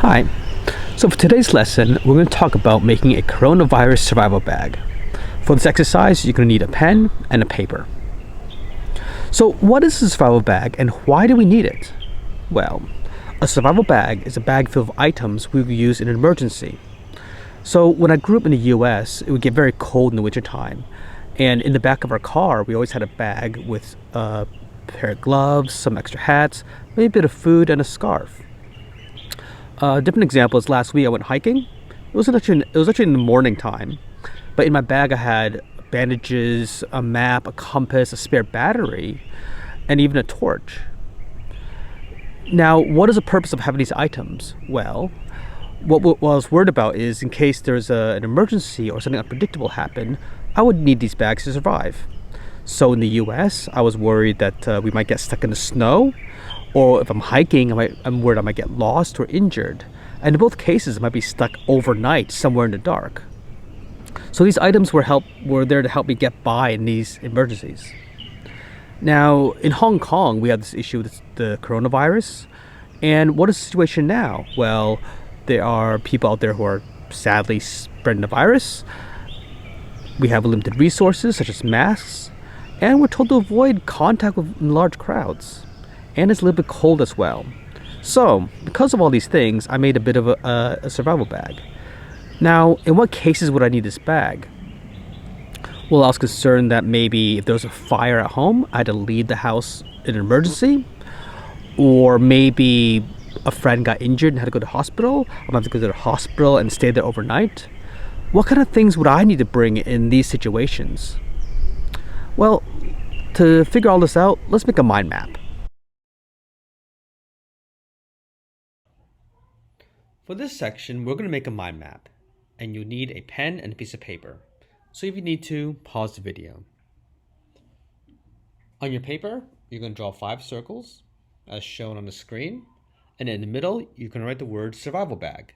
Hi. So for today's lesson, we're going to talk about making a coronavirus survival bag. For this exercise, you're going to need a pen and a paper. So what is a survival bag and why do we need it? Well, a survival bag is a bag filled with items we would use in an emergency. So when I grew up in the US, it would get very cold in the wintertime. And in the back of our car, we always had a bag with a pair of gloves, some extra hats, maybe a bit of food, and a scarf. A different example is last week I went hiking. It was actually in the morning time, but in my bag I had bandages, a map, a compass, a spare battery, and even a torch. Now, what is the purpose of having these items? Well, what I was worried about is in case there's an emergency or something unpredictable happen, I would need these bags to survive. So in the US, I was worried that we might get stuck in the snow, or if I'm hiking, I'm worried I might get lost or injured. And in both cases, I might be stuck overnight somewhere in the dark. So these items were there to help me get by in these emergencies. Now, in Hong Kong, we have this issue with the coronavirus. And what is the situation now? Well, there are people out there who are sadly spreading the virus. We have limited resources, such as masks. And we're told to avoid contact with large crowds. And it's a little bit cold as well. So, because of all these things, I made a bit of a survival bag. Now, in what cases would I need this bag? Well, I was concerned that maybe if there was a fire at home, I had to leave the house in an emergency. Or maybe a friend got injured and had to go to the hospital. I'm going to have to go to the hospital and stay there overnight. What kind of things would I need to bring in these situations? Well, to figure all this out, let's make a mind map. For this section, we're going to make a mind map, and you'll need a pen and a piece of paper. So if you need to, pause the video. On your paper, you're going to draw 5 circles, as shown on the screen, and in the middle, you can write the word survival bag.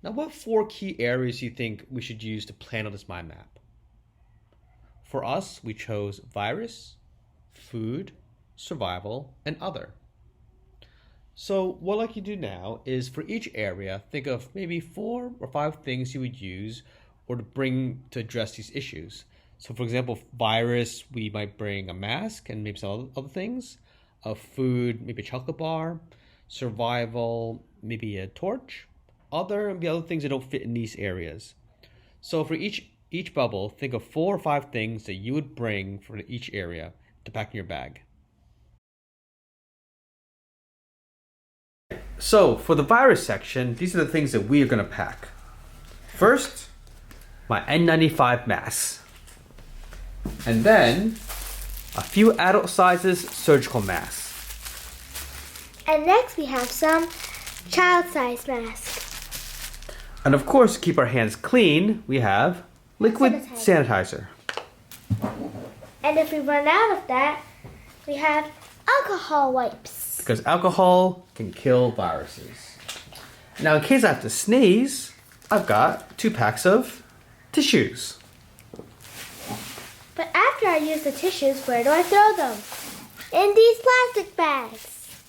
Now, what 4 key areas do you think we should use to plan out this mind map? For us, we chose virus, food, survival, and other. So what I'd like you to do now is for each area, think of maybe 4 or 5 things you would use or to bring to address these issues. So for example, virus, we might bring a mask and maybe some other things. Food, maybe a chocolate bar. Survival, maybe a torch. Other things that don't fit in these areas. So for each bubble, think of 4 or 5 things that you would bring for each area to pack in your bag. So for the virus section, these are the things that we are going to pack. First, my N95 mask. And then a few adult sizes surgical masks. And next we have some child-sized masks. And of course, to keep our hands clean, we have liquid sanitizer. And if we run out of that, we have alcohol wipes. Because alcohol can kill viruses. Now, in case I have to sneeze, I've got 2 packs of tissues. But after I use the tissues, where do I throw them? In these plastic bags.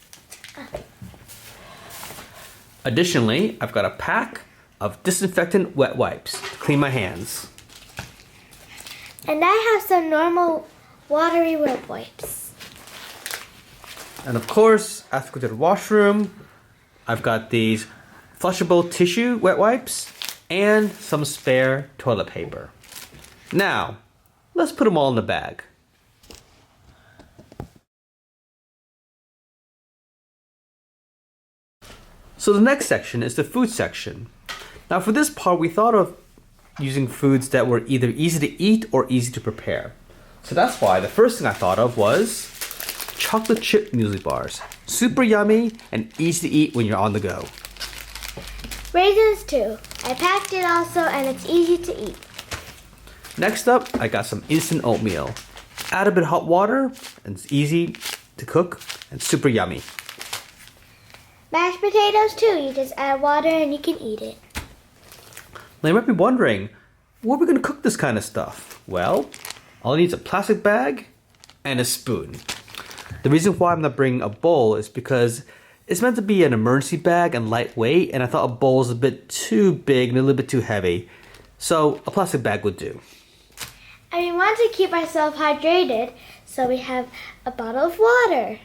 Additionally, I've got a pack of disinfectant wet wipes to clean my hands. And I have some normal watery wet wipes. And of course, I have to go to the washroom. I've got these flushable tissue wet wipes and some spare toilet paper. Now, let's put them all in the bag. So the next section is the food section. Now for this part, we thought of using foods that were either easy to eat or easy to prepare. So that's why the first thing I thought of was chocolate chip muesli bars. Super yummy and easy to eat when you're on the go. Raisins too. I packed it also and it's easy to eat. Next up, I got some instant oatmeal. Add a bit of hot water and it's easy to cook and super yummy. Mashed potatoes too. You just add water and you can eat it. Now you might be wondering, where are we going to cook this kind of stuff? Well, all I need is a plastic bag and a spoon. The reason why I'm not bringing a bowl is because it's meant to be an emergency bag and lightweight, and I thought a bowl is a bit too big and a little bit too heavy. So a plastic bag would do. And we want to keep ourselves hydrated, so we have a bottle of water.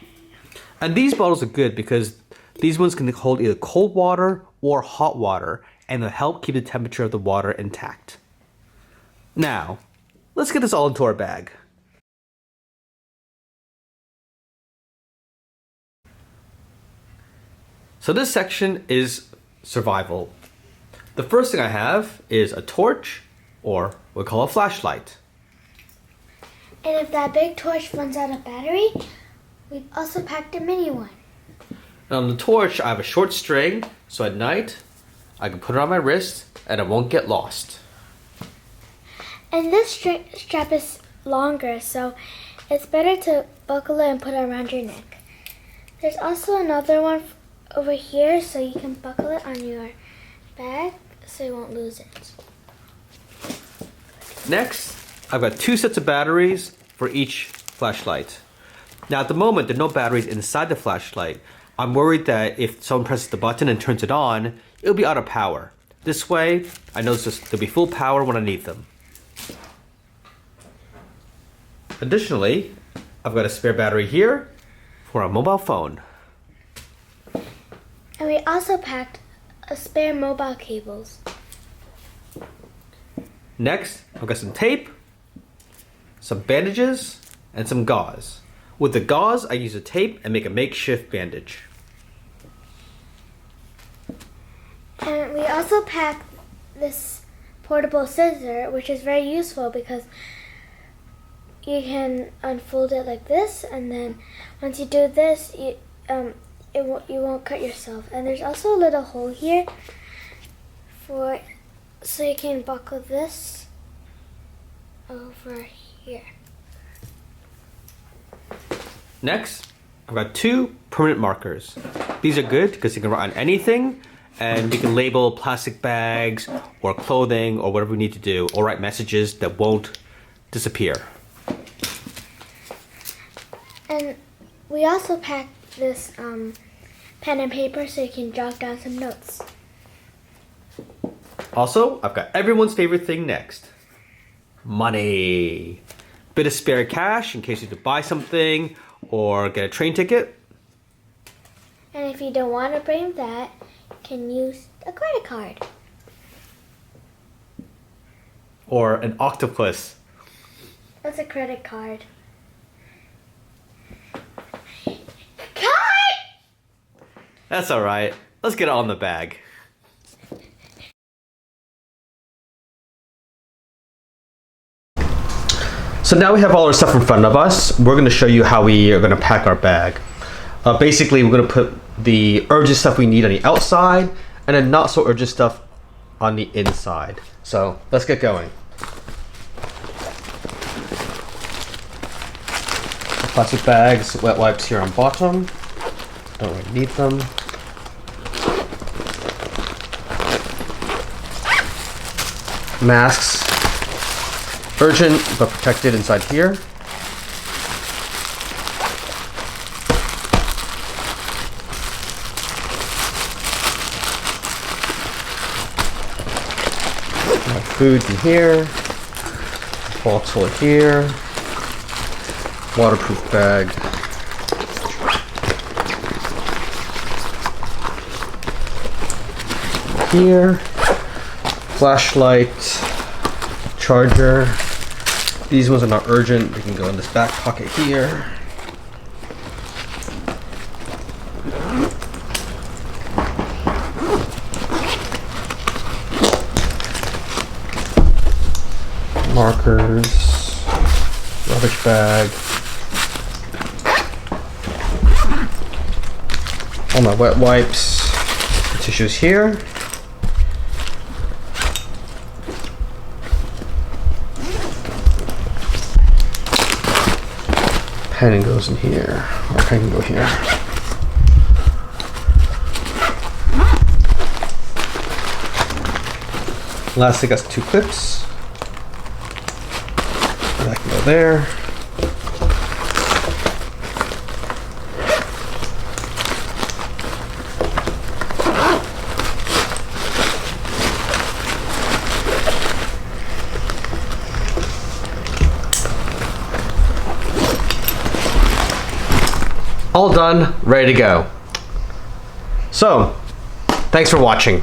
And these bottles are good because these ones can hold either cold water or hot water, and they'll help keep the temperature of the water intact. Now, let's get this all into our bag. So this section is survival. The first thing I have is a torch, or what we call a flashlight. And if that big torch runs out of battery, we've also packed a mini one. And on the torch, I have a short string, so at night, I can put it on my wrist and it won't get lost. And this strap is longer, so it's better to buckle it and put it around your neck. There's also another one over here, so you can buckle it on your bag so you won't lose it. Next, I've got 2 sets of batteries for each flashlight. Now at the moment, there are no batteries inside the flashlight. I'm worried that if someone presses the button and turns it on, it'll be out of power. This way, I know there'll be full power when I need them. Additionally, I've got a spare battery here for a mobile phone. And we also packed a spare mobile cables. Next, I've got some tape, some bandages, and some gauze. With the gauze, I use the tape and make a makeshift bandage. And we also packed this portable scissor, which is very useful because you can unfold it like this, and then once you do this, you won't cut yourself. And there's also a little hole here so you can buckle this over here. Next, I've got 2 permanent markers. These are good because you can write on anything, and you can label plastic bags or clothing or whatever we need to do, or write messages that won't disappear. And we also packed this pen and paper so you can jot down some notes. Also, I've got everyone's favorite thing next. Money. Bit of spare cash in case you need to buy something or get a train ticket. And if you don't want to bring that, you can use a credit card. Or an octopus. That's a credit card. Card! That's alright. Let's get it on the bag. So now we have all our stuff in front of us. We're going to show you how we are going to pack our bag. Basically, we're going to put the urgent stuff we need on the outside and then not so urgent stuff on the inside. So let's get going. Plastic bags, wet wipes here on bottom. Don't really need them. Masks. Urgent but protected inside here. My food in here. Bottle here. Waterproof bag. Here. Flashlight. Charger. These ones are not urgent. They can go in this back pocket here. Markers. Rubbish bag. All my wet wipes. Tissues here. Pen goes in here, or pen can go here. Lastly, got 2 clips. That can go there. all done, ready to go. So, thanks for watching.